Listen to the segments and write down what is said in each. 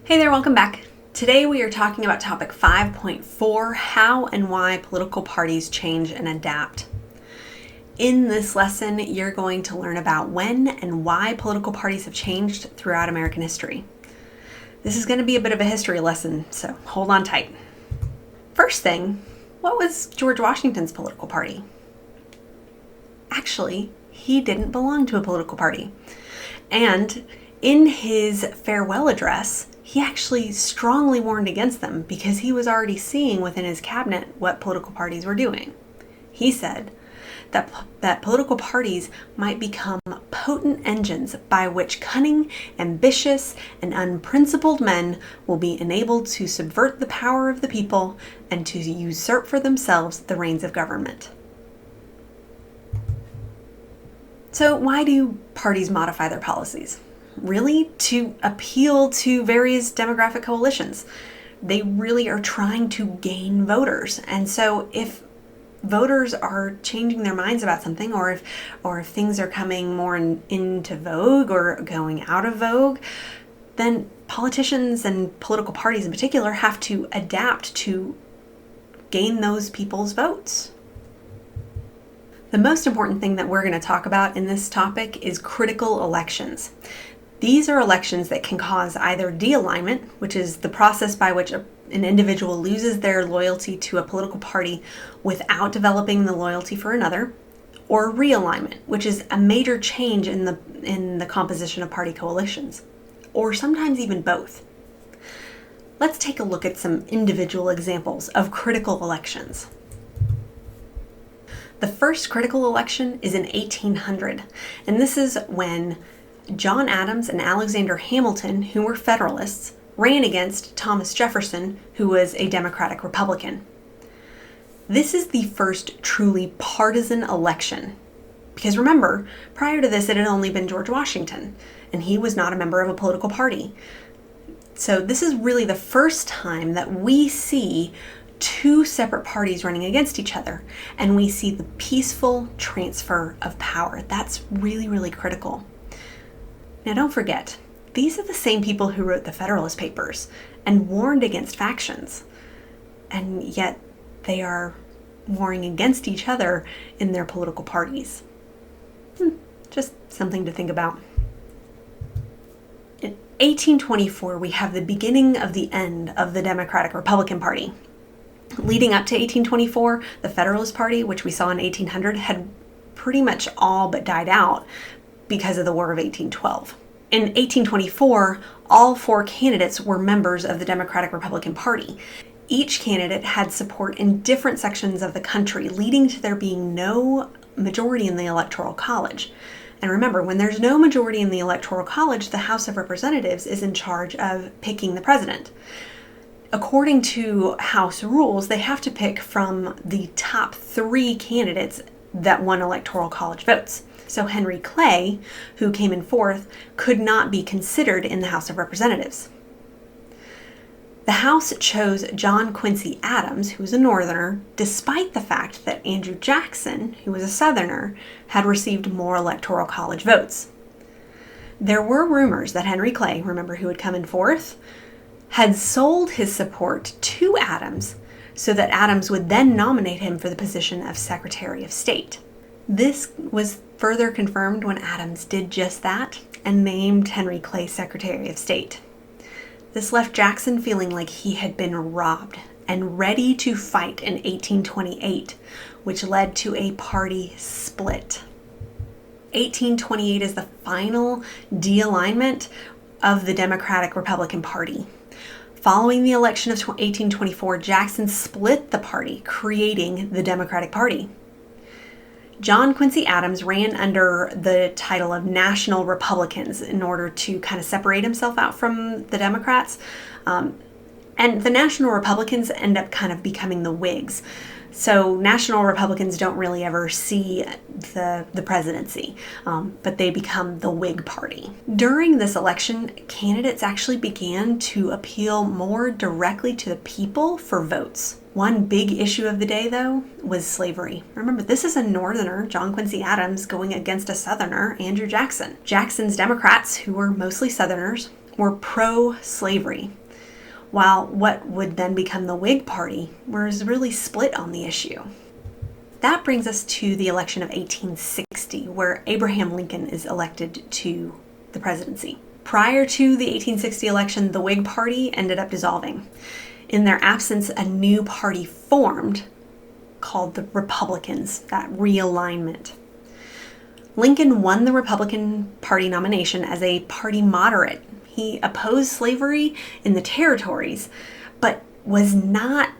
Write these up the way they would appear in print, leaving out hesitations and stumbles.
Hey there, welcome back. Today we are talking about topic 5.4, how and why political parties change and adapt. In this lesson, you're going to learn about when and why political parties have changed throughout American history. This is going to be a bit of a history lesson, so hold on tight. First thing, what was George Washington's political party? Actually, he didn't belong to a political party. And in his farewell address, he actually strongly warned against them because he was already seeing within his cabinet what political parties were doing. He said that political parties might become potent engines by which cunning, ambitious, and unprincipled men will be enabled to subvert the power of the people and to usurp for themselves the reins of government. So why do parties modify their policies? Really, to appeal to various demographic coalitions. They really are trying to gain voters. And so if voters are changing their minds about something, or if things are coming more into vogue or going out of vogue, then politicians and political parties in particular have to adapt to gain those people's votes. The most important thing that we're going to talk about in this topic is critical elections. These are elections that can cause either de-alignment, which is the process by which an individual loses their loyalty to a political party without developing the loyalty for another, or realignment, which is a major change in the composition of party coalitions, or sometimes even both. Let's take a look at some individual examples of critical elections. The first critical election is in 1800, and this is when John Adams and Alexander Hamilton, who were Federalists, ran against Thomas Jefferson, who was a Democratic Republican. This is the first truly partisan election. Because remember, prior to this, it had only been George Washington, and he was not a member of a political party. So this is really the first time that we see two separate parties running against each other, and we see the peaceful transfer of power. That's really, really critical. Now don't forget, these are the same people who wrote the Federalist Papers and warned against factions, and yet they are warring against each other in their political parties. Just something to think about. In 1824, we have the beginning of the end of the Democratic Republican Party. Leading up to 1824, the Federalist Party, which we saw in 1800, had pretty much all but died out because of the War of 1812. In 1824, all four candidates were members of the Democratic Republican Party. Each candidate had support in different sections of the country, leading to there being no majority in the Electoral College. And remember, when there's no majority in the Electoral College, the House of Representatives is in charge of picking the president. According to House rules, they have to pick from the top 3 candidates that won Electoral College votes. So Henry Clay, who came in 4th, could not be considered in the House of Representatives. The House chose John Quincy Adams, who was a Northerner, despite the fact that Andrew Jackson, who was a Southerner, had received more Electoral College votes. There were rumors that Henry Clay, remember who had come in 4th, had sold his support to Adams so that Adams would then nominate him for the position of Secretary of State. This was further confirmed when Adams did just that and named Henry Clay Secretary of State. This left Jackson feeling like he had been robbed and ready to fight in 1828, which led to a party split. 1828 is the final de-alignment of the Democratic Republican Party. Following the election of 1824, Jackson split the party, creating the Democratic Party. John Quincy Adams ran under the title of National Republicans in order to kind of separate himself out from the Democrats. And the National Republicans end up kind of becoming the Whigs. So National Republicans don't really ever see the presidency, but they become the Whig Party. During this election, candidates actually began to appeal more directly to the people for votes. One big issue of the day, though, was slavery. Remember, this is a Northerner, John Quincy Adams, going against a Southerner, Andrew Jackson. Jackson's Democrats, who were mostly Southerners, were pro-slavery, while what would then become the Whig Party was really split on the issue. That brings us to the election of 1860, where Abraham Lincoln is elected to the presidency. Prior to the 1860 election, the Whig Party ended up dissolving. In their absence, a new party formed called the Republicans, that realignment. Lincoln won the Republican Party nomination as a party moderate. He opposed slavery in the territories, but was not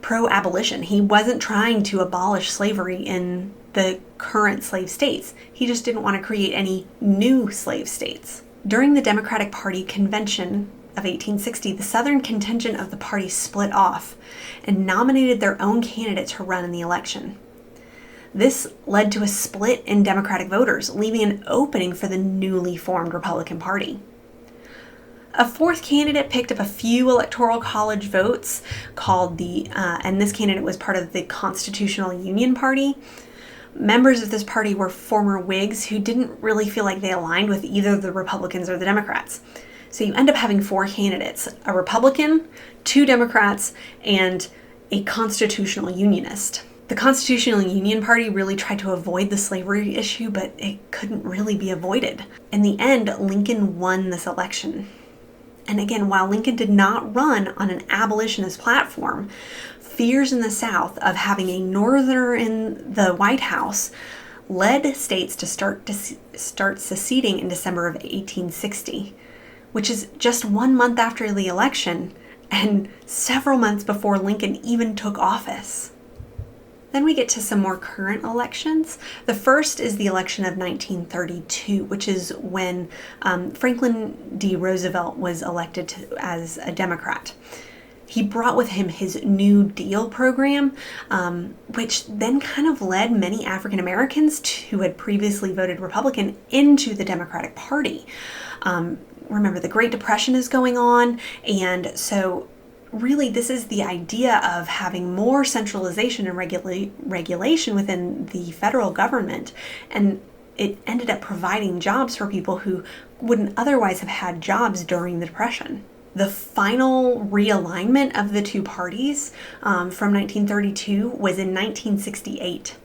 pro-abolition. He wasn't trying to abolish slavery in the current slave states. He just didn't want to create any new slave states. During the Democratic Party convention of 1860, the Southern contingent of the party split off and nominated their own candidate to run in the election. This led to a split in Democratic voters, leaving an opening for the newly formed Republican Party. A fourth candidate picked up a few electoral college votes and this candidate was part of the Constitutional Union Party. Members of this party were former Whigs who didn't really feel like they aligned with either the Republicans or the Democrats. So you end up having four candidates: a Republican, two Democrats, and a constitutional unionist. The Constitutional Union Party really tried to avoid the slavery issue, but it couldn't really be avoided. In the end, Lincoln won this election. And again, while Lincoln did not run on an abolitionist platform, fears in the South of having a Northerner in the White House led states to start seceding in December of 1860, which is just 1 month after the election and several months before Lincoln even took office. Then we get to some more current elections. The first is the election of 1932, which is when Franklin D. Roosevelt was elected as a Democrat. He brought with him his New Deal program, which then kind of led many African Americans who had previously voted Republican into the Democratic Party. Remember, the Great Depression is going on, and so really, this is the idea of having more centralization and regulation within the federal government, and it ended up providing jobs for people who wouldn't otherwise have had jobs during the Depression. The final realignment of the two parties from 1932 was in 1968.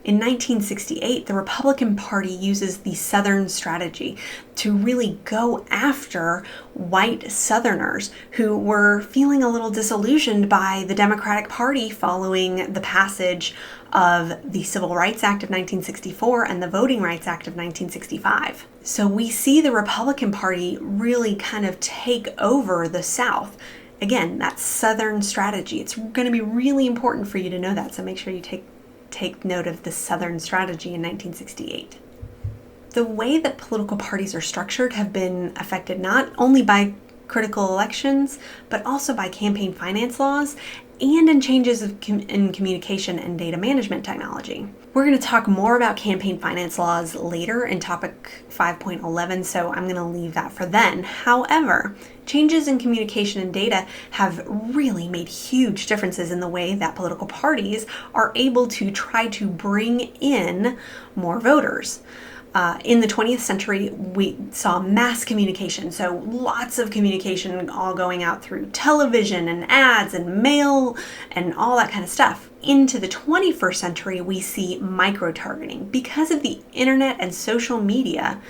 In 1968, the Republican Party uses the Southern strategy to really go after white Southerners who were feeling a little disillusioned by the Democratic Party following the passage of the Civil Rights Act of 1964 and the Voting Rights Act of 1965. So we see the Republican Party really kind of take over the South. Again, that Southern strategy. It's going to be really important for you to know that, so make sure you take note of the Southern strategy in 1968. The way that political parties are structured have been affected not only by critical elections, but also by campaign finance laws and in changes in communication and data management technology. We're going to talk more about campaign finance laws later in topic 5.11, so I'm going to leave that for then. However, changes in communication and data have really made huge differences in the way that political parties are able to try to bring in more voters. In the 20th century, we saw mass communication, so lots of communication all going out through television and ads and mail and all that kind of stuff. Into the 21st century, we see micro-targeting. Because of the internet and social media,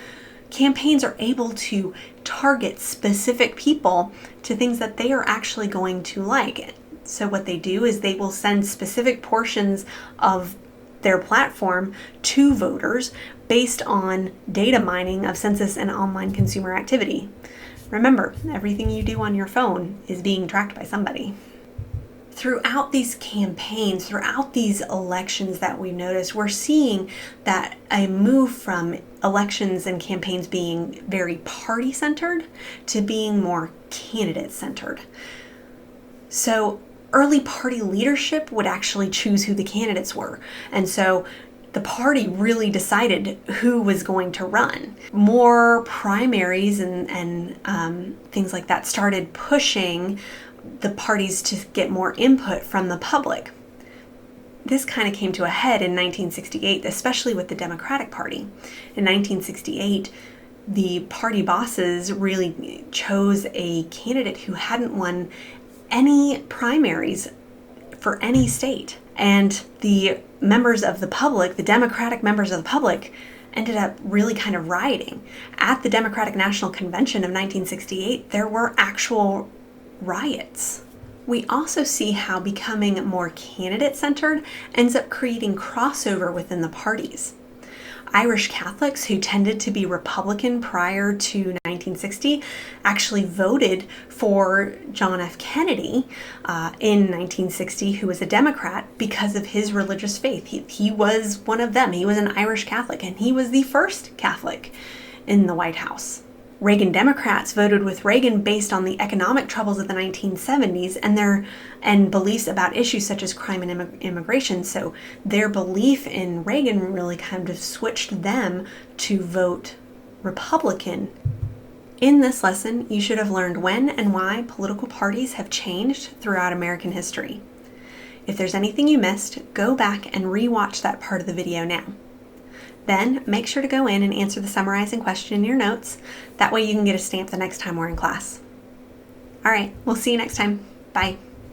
campaigns are able to target specific people to things that they are actually going to like. So what they do is they will send specific portions of their platform to voters based on data mining of census and online consumer activity. Remember, everything you do on your phone is being tracked by somebody. Throughout these campaigns, throughout these elections that we've noticed, we're seeing that a move from elections and campaigns being very party-centered to being more candidate-centered. So early party leadership would actually choose who the candidates were. And so the party really decided who was going to run. More primaries and things like that started pushing the parties to get more input from the public. This kind of came to a head in 1968, especially with the Democratic Party. In 1968, the party bosses really chose a candidate who hadn't won any primaries for any state. And the members of the public, the Democratic members of the public, ended up really kind of rioting. At the Democratic National Convention of 1968, there were actual riots. We also see how becoming more candidate-centered ends up creating crossover within the parties. Irish Catholics, who tended to be Republican prior to 1960, actually voted for John F. Kennedy in 1960, who was a Democrat, because of his religious faith. He was one of them. He was an Irish Catholic, and he was the first Catholic in the White House. Reagan Democrats voted with Reagan based on the economic troubles of the 1970s and beliefs about issues such as crime and immigration. So their belief in Reagan really kind of switched them to vote Republican. In this lesson, you should have learned when and why political parties have changed throughout American history. If there's anything you missed, go back and rewatch that part of the video now. Then make sure to go in and answer the summarizing question in your notes. That way you can get a stamp the next time we're in class. All right, we'll see you next time. Bye.